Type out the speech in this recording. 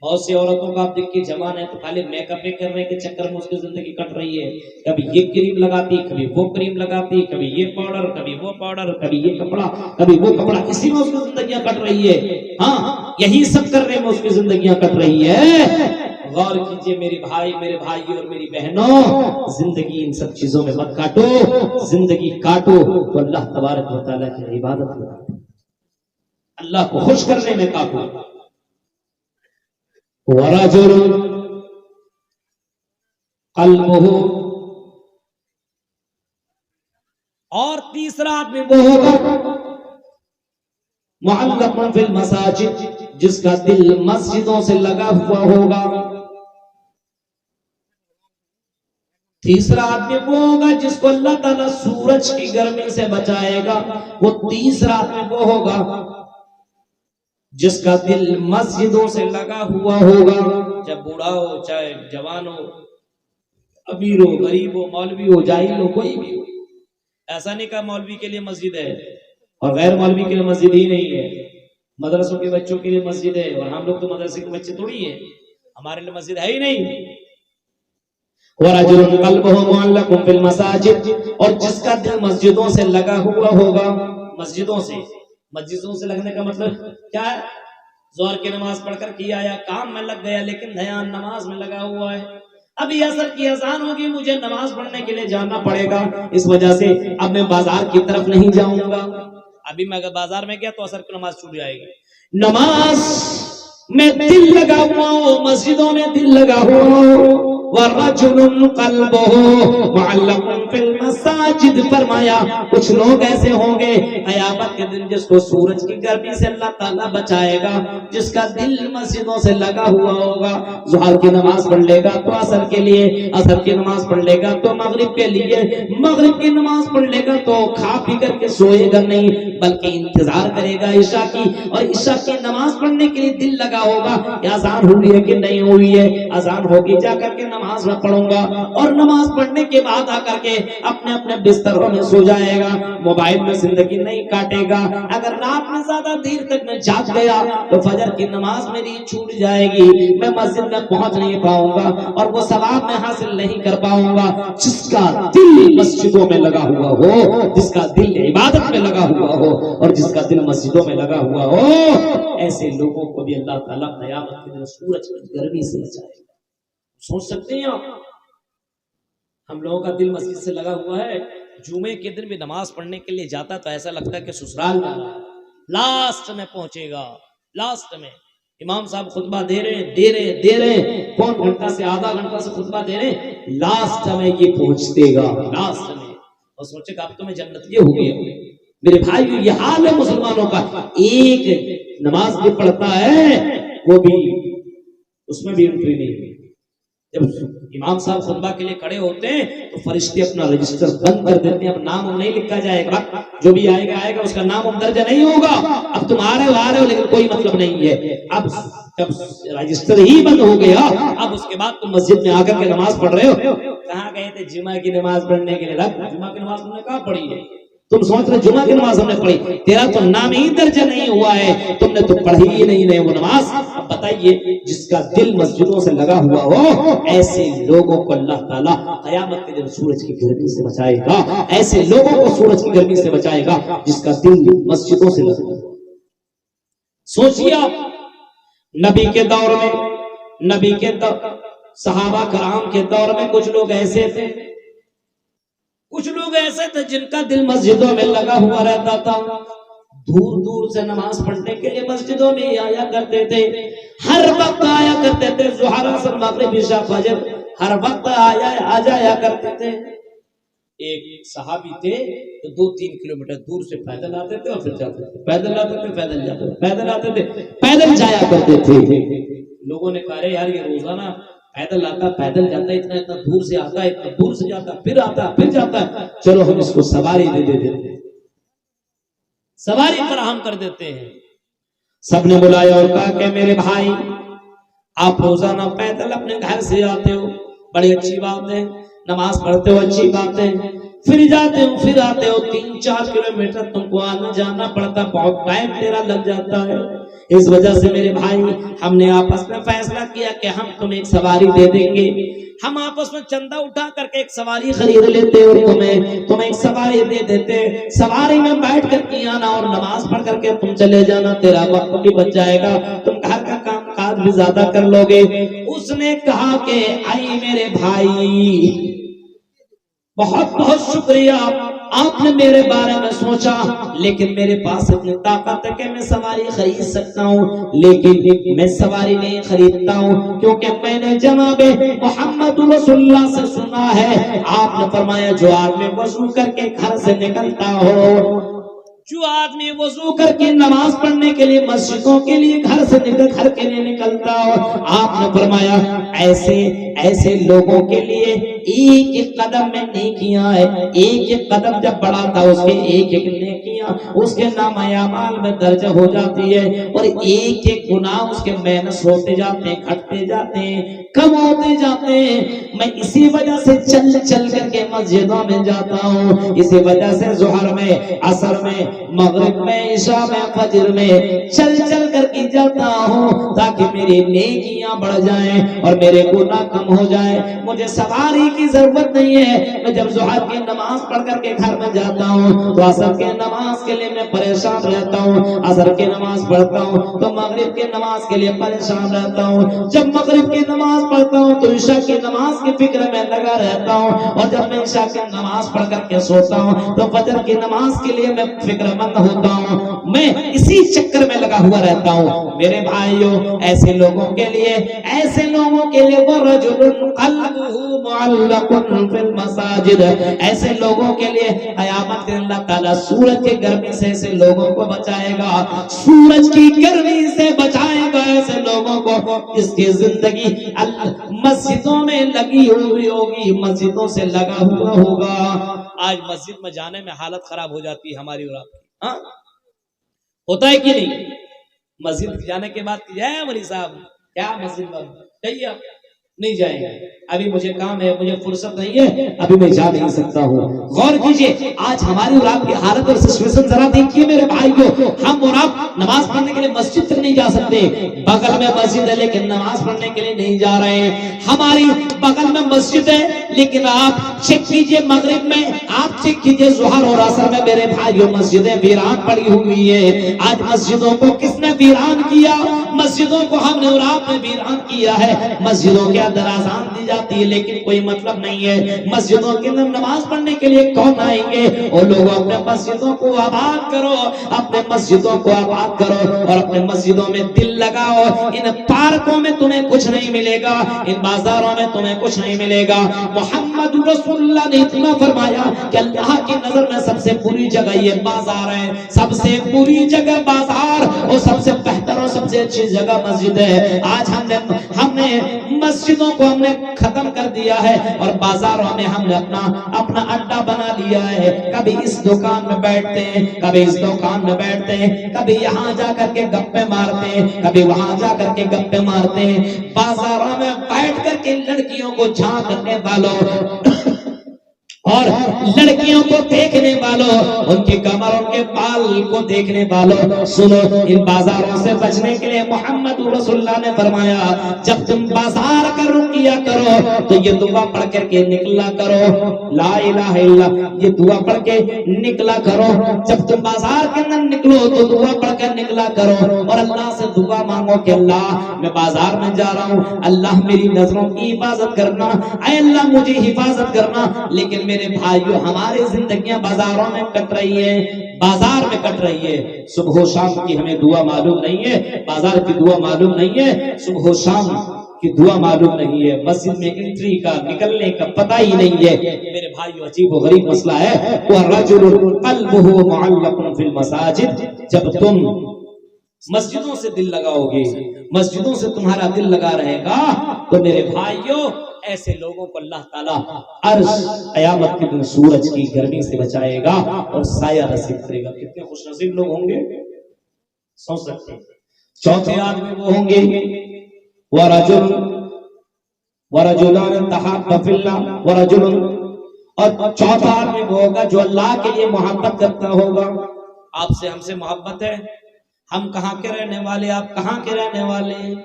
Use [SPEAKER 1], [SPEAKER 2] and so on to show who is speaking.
[SPEAKER 1] بہت سی عورتوں کا آپ دیکھیے جوان ہے تو خالی میک اپ کرنے کے چکر میں اس کی زندگی کٹ رہی ہے. کبھی یہ کریم لگاتی, کبھی وہ کریم لگاتی, کبھی یہ پاؤڈر, کبھی وہ پاؤڈر, کبھی یہ کپڑا, کبھی وہ کپڑا, اسی میں اس کی زندگیاں کٹ رہی ہے. ہاں یہی سب کرنے میں اس کی زندگیاں کٹ رہی ہے. غور کیجئے میرے بھائی, میرے بھائی اور میری بہنوں, زندگی ان سب چیزوں میں مت کاٹو. زندگی کاٹو تو اللہ تبارک و تعالیٰ کی عبادت میں کاٹو, اللہ کو خوش کرنے میں کاٹو. ورجل قلبہ, اور تیسرا آدمی وہ ہوگا معلق فی المساجد, جس کا دل مسجدوں سے لگا ہوا ہوگا. تیسرا آدمی وہ ہوگا جس کو اللہ تعالیٰ سورج کی گرمی سے بچائے گا. وہ تیسرا آدمی وہ ہوگا جس کا دل مسجدوں سے لگا ہوا ہوگا. چاہے بوڑھا ہو, چاہے جوان ہو, امیر ہو, غریب ہو, مولوی ہو, جاہل ہو, کوئی بھی ہو. ایسا نہیں کہا مولوی کے لیے مسجد ہے اور غیر مولوی کے لیے مسجد ہی نہیں ہے. مدرسوں کے بچوں کے لیے مسجد ہے, اور ہم لوگ تو مدرسے کے بچے تھوڑی ہیں, ہمارے لیے مسجد ہے ہی نہیں. وَرَجُلٌ قَلْبُهُ مُعَلَّقٌ فِي الْمَسَاجِدِ, اور جس کا دل مسجدوں سے لگا ہوا ہوگا. مسجدوں سے لگنے کا مطلب کیا ہے؟ ظہر کی نماز پڑھ کر کیا آیا, کام میں لگ گیا, لیکن دھیان نماز میں لگا ہوا ہے. ابھی عصر کی اذان ہوگی, مجھے نماز پڑھنے کے لیے جانا پڑے گا, اس وجہ سے اب میں بازار کی طرف نہیں جاؤں گا. ابھی میں اگر بازار میں گیا تو عصر کی نماز چھوٹ جائے گی. نماز میں دل لگا ہوا ہو, مسجدوں میں دل لگا ہوا ہو. وَرَجُلٌ قَلْبُهُ مُعَلَّقٌ فِي الْمَسَاجِدِ, فرمایا کچھ لوگ ایسے ہوں گے قیامت کے دن جس کو سورج کی گرمی سے اللہ تعالیٰ بچائے گا, جس کا دل مسجدوں سے لگا ہوا ہوگا. ظہر کی نماز پڑھ لے گا تو عصر کے لیے, عصر کی نماز پڑھ لے گا تو مغرب کے لیے, مغرب کی نماز پڑھ لے گا تو کھا پی کر کے سوئے گا نہیں, بلکہ انتظار کرے گا عشاء کی, اور عشاء کی نماز پڑھنے کے لیے دل لگا ہوگا کہ اذان ہوئی ہے کہ نہیں ہوئی ہے, اذان ہوگی جا کر کے نماز میں پڑھوں گا. اور نماز پڑھنے کے بعد آ کر کے اپنے اپنے بستروں میں سو جائے گا, موبائل میں زندگی نہیں کاٹے گا. اگر رات میں زیادہ دیر تک میں جاگ گیا تو فجر کی نماز میری چھوٹ جائے گی, میں مسجد میں پہنچ نہیں پاؤں گا, اور وہ ثواب میں حاصل نہیں کر پاؤں گا. جس کا دل مسجدوں میں لگا ہوا ہو, جس کا دل عبادت میں لگا ہوا ہو, اور جس کا دل مسجدوں میں لگا ہوا ہو, ایسے لوگوں کو بھی اللہ تعالیٰ قیامت کے دن سورج کی گرمی سے بچائے گا. سوچ سکتے ہیں آپ, ہم لوگوں کا دل مسجد سے لگا ہوا ہے, جمعے کے دن بھی نماز پڑھنے کے لیے جاتا تو ایسا لگتا ہے کہ سسرال جا رہا ہے, لاسٹ میں پہنچے گا. لاسٹ میں امام صاحب خطبہ دے رہے ہیں, پون گھنٹہ سے آدھا گھنٹہ سے خطبہ دے رہے ہیں, لاسٹ میں یہ پہنچتے گا, لاسٹ میں, اور سوچے گا اب تو میں جنت یہ ہو گیا. میرے بھائی یہ حال ہے مسلمانوں کا. ایک نماز بھی پڑھتا ہے وہ بھی اس میں بھی انٹری نہیں. جب امام صاحب خطبہ کے لیے کھڑے ہوتے ہیں تو فرشتے اپنا رجسٹر بند کر دیتے ہیں, اب نام نہیں لکھا جائے گا, جو بھی آئے گا اس کا نام درج نہیں ہوگا. اب تم آ رہے ہو لیکن کوئی مطلب نہیں ہے. اب جب رجسٹر ہی بند ہو گیا, اب اس کے بعد تم مسجد میں آ کر کے نماز پڑھ رہے ہو. کہاں گئے تھے جمعہ کی نماز پڑھنے کے لیے؟ جمعہ کی نماز تم نے کہاں پڑھی ہے؟ تم سوچ رہے جمعہ کی نماز ہم نے پڑھی, تیرا تو نام ہی درج نہیں ہوا ہے, تم نے تو پڑھی ہی نہیں وہ نماز. اب بتائیے, جس کا دل مسجدوں سے لگا ہوا ہو, ایسے لوگوں کو اللہ تعالیٰ قیامت کے دن سورج کی گرمی سے بچائے گا. ایسے لوگوں کو سورج کی گرمی سے بچائے گا جس کا دل مسجدوں سے لگا ہوا. سوچیے آپ, نبی کے دور میں, نبی کے صحابہ کرام کے دور میں کچھ لوگ ایسے تھے, کچھ لوگ ایسے تھے جن کا دل مسجدوں میں لگا ہوا رہتا تھا. دور دور سے نماز پڑھنے کے لیے مسجدوں میں آیا کرتے تھے, ہر وقت آیا کرتے تھے. ظہر عصر مغرب عشاء فجر ہر وقت آ جایا کرتے تھے. ایک صحابی تھے تو 2-3 کلومیٹر دور سے پیدل آتے تھے اور پھر جاتے تھے, پیدل آتے تھے, پیدل جاتے تھے, پیدل آتے تھے, پیدل جایا کرتے تھے. لوگوں نے کہا یار یہ روزانہ پیدل آتا پیدل جاتا, اتنا دور سے آتا, اتنا دور سے جاتا, پھر آتا پھر جاتا, چلو ہم اس کو سواری دے دیتے ہیں, سواری فراہم کر دیتے ہیں. سب نے بلایا اور کہا کہ میرے بھائی آپ روزانہ پیدل اپنے گھر سے آتے ہو, بڑی اچھی بات ہے, نماز پڑھتے ہو اچھی بات ہے, پھر جاتے ہو پھر آتے ہو, 3-4 کلومیٹر تم کو آنا جانا پڑتا, بہت ٹائم تیرا لگ جاتا ہے. اس وجہ سے میرے بھائی ہم نے آپس میں فیصلہ کیا کہ ہم تمہیں ایک سواری دے دیں گے. ہم آپس میں چندہ اٹھا کر کے ایک سواری خرید لیتے اور تمہیں ایک سواری دے دیتے. سواری میں بیٹھ کر کے آنا اور نماز پڑھ کر کے تم چلے جانا. تیرا وقت بھی بچ جائے گا, تم گھر کا کام کاج بھی زیادہ کر لو گے. اس نے کہا کہ آئی میرے بھائی, بہت بہت شکریہ, آپ نے میرے بارے میں سوچا, لیکن میرے پاس اتنی طاقت ہے کہ میں سواری خرید سکتا ہوں, لیکن میں سواری نہیں خریدتا ہوں, کیونکہ میں نے جناب محمد رسول اللہ سے سنا ہے, آپ نے فرمایا جو آدمی وضو کر کے گھر سے نکلتا ہو, جو آدمی وضو کر کے نماز پڑھنے کے لیے مسجدوں کے لیے گھر کے لیے نکلتا ہو, آپ نے فرمایا ایسے لوگوں کے لیے ایک ایک قدم میں نیکیاں ہے. ایک ایک قدم جب بڑھاتا اس کے ایک ایک نیکیاں اس کے نامہ اعمال میں درج ہو جاتی ہے, اور ایک ایک گناہ اس کے مائنس ہوتے جاتے ہیں, گھٹتے جاتے ہیں, کم ہوتے جاتے ہیں. میں اسی وجہ سے چل کر کے مسجدوں میں جاتا ہوں, اسی وجہ سے ظہر میں, عصر میں, مغرب میں, عشاء میں, فجر میں چل کر کے جاتا ہوں, تاکہ میری نیکیاں بڑھ جائیں اور میرے گناہ کم ہو جائیں. مجھے سواری کی ضرورت نہیں ہے. میں جب ظہر کی نماز پڑھ کر کے گھر میں جاتا ہوں تو عصر کے نماز کے لیے میں پریشان رہتا ہوں, عصر کی نماز پڑھتا ہوں تو مغرب کی نماز کے لیے پریشان رہتا ہوں, جب مغرب کی نماز پڑھتا ہوں تو عشاء کی نماز کی فکر میں لگا رہتا ہوں, اور جب میں عشاء کی نماز پڑھ کر کے سوتا ہوں تو فجر کی نماز کے لیے میں فکر مند ہوتا ہوں. میں اسی چکر میں لگا ہوا رہتا ہوں. میرے بھائیوں, ایسے لوگوں کے لیے وَرَجُلٌ قَلْبُهُ مُعَلَّقٌ فِي الْمَسَاجِدِ, ایسے لوگوں کے لیے قیامت کے اللہ تعالیٰ سورج کی گرمی سے ایسے لوگوں کو بچائے گا, سورج کی گرمی سے بچائے گا ایسے لوگوں کو جس کی زندگی مسجدوں میں لگی ہوئی ہوگی, مسجدوں سے لگا ہوا ہوگا. آج مسجد میں جانے میں حالت خراب ہو جاتی ہے ہماری اور آپ کی, ہاں ہوتا ہے کہ نہیں؟ مسجد جانے کے بعد جائے ولی صاحب کیا مسجد میں جائیے, آپ نہیں جائیں گے, ابھی مجھے کام ہے, مجھے فرصت نہیں ہے, ابھی میں جا نہیں سکتا ہوں. غور کیجئے, آج ہماری اور آپ کی حالت اور سچویشن ذرا دیکھیے میرے بھائیو. ہم اور آپ نماز پڑھنے کے لیے مسجد تک نہیں جا سکتے, بغل میں مسجد ہے لیکن نماز پڑھنے کے لیے نہیں جا رہے ہیں. ہماری بغل میں مسجد ہے لیکن آپ چیک کیجئے مغرب میں, آپ چیک کیجئے ظہر اور عصر میں میرے بھائیو مسجدیں ویران پڑی ہوئی ہے. آج مسجدوں کو کس نے ویران کیا؟ مسجدوں کو ہم نے اور آپ نے ویران کیا ہے. مسجدوں کے اندر اذان دی جاتی ہے لیکن کوئی مطلب نہیں ہے. مسجدوں کے اندر نماز پڑھنے کے لیے کون آئیں گے؟ اور لوگوں اپنے مسجدوں کو آباد کرو, اپنے مسجدوں کو آباد کرو اور اپنے مسجدوں میں دل لگاؤ. ان پارکوں میں تمہیں کچھ نہیں ملے گا, ان بازاروں میں تمہیں کچھ نہیں ملے گا. محمد رسول اللہ نے اتنا فرمایا کہ اللہ کی نظر میں سب سے بری جگہ یہ بازار ہے, سب سے بری جگہ بازار, اور سب سے بہتر اور سب سے اچھی جگہ مسجد ہے. آج ہم نے مسجدوں کو ہم نے ختم کر دیا ہے اور بازاروں میں ہم نے اپنا اڈا بنا لیا ہے. کبھی اس دکان میں بیٹھتے ہیں, کبھی اس دکان میں بیٹھتے ہیں, کبھی یہاں جا کر کے گپے مارتے ہیں, کبھی وہاں جا کر کے گپے مارتے ہیں. بازاروں میں بیٹھ کر کے لڑکیوں کو جھانکنے والوں اور لڑکیوں کو دیکھنے والوں, ان کی کمر ان کے بال کو دیکھنے والوں, سنو, ان بازاروں سے بچنے کے لیے محمد رسول اللہ نے فرمایا جب تم بازار کا رخ کیا کرو تو یہ دعا پڑھ کر کے نکلا کرو, لا الہ الا اللہ, یہ دعا پڑھ کے نکلا کرو. جب تم بازار کے اندر نکلو تو دعا پڑھ کر نکلا کرو اور اللہ سے دعا مانگو کہ اللہ میں بازار میں جا رہا ہوں, اللہ میری نظروں کی حفاظت کرنا, اے اللہ مجھے حفاظت کرنا. لیکن میرے بھائیو ہماری زندگیاں بازاروں میں کٹ رہی ہیں, بازار میں کٹ رہی ہے. صبح و شام کی ہمیں دعا معلوم نہیں ہے, بازار کی دعا معلوم نہیں ہے, صبح و شام کی دعا معلوم نہیں ہے, مسجد میں انٹری کا نکلنے کا پتہ ہی نہیں ہے. میرے بھائیو عجیب و غریب مسئلہ ہے. وَرَجُلٌ قَلْبُهُ مُعَلَّقٌ فِي الْمَسَاجِدِ, جب تم مسجدوں سے دل لگاؤ گے, مسجدوں سے تمہارا دل لگا رہے گا تو میرے بھائیو ایسے لوگوں کو اللہ تعالیٰ عرش قیامت کے دن سورج کی گرمی سے بچائے گا اور سایہ نصیب کرے گا. کتنے خوش نصیب لوگ ہوں گے, سوچ سکتے ہیں. چوتھے آدمی وہ ہوں گے ورجلان تحابا فی اللہ ورجل, اور چوتھا آدمی وہ ہوگا جو اللہ کے لیے محبت کرتا ہوگا. آپ سے ہم سے محبت ہے, ہم کہاں کے رہنے والے، آپ کہاں کے رہنے والے؟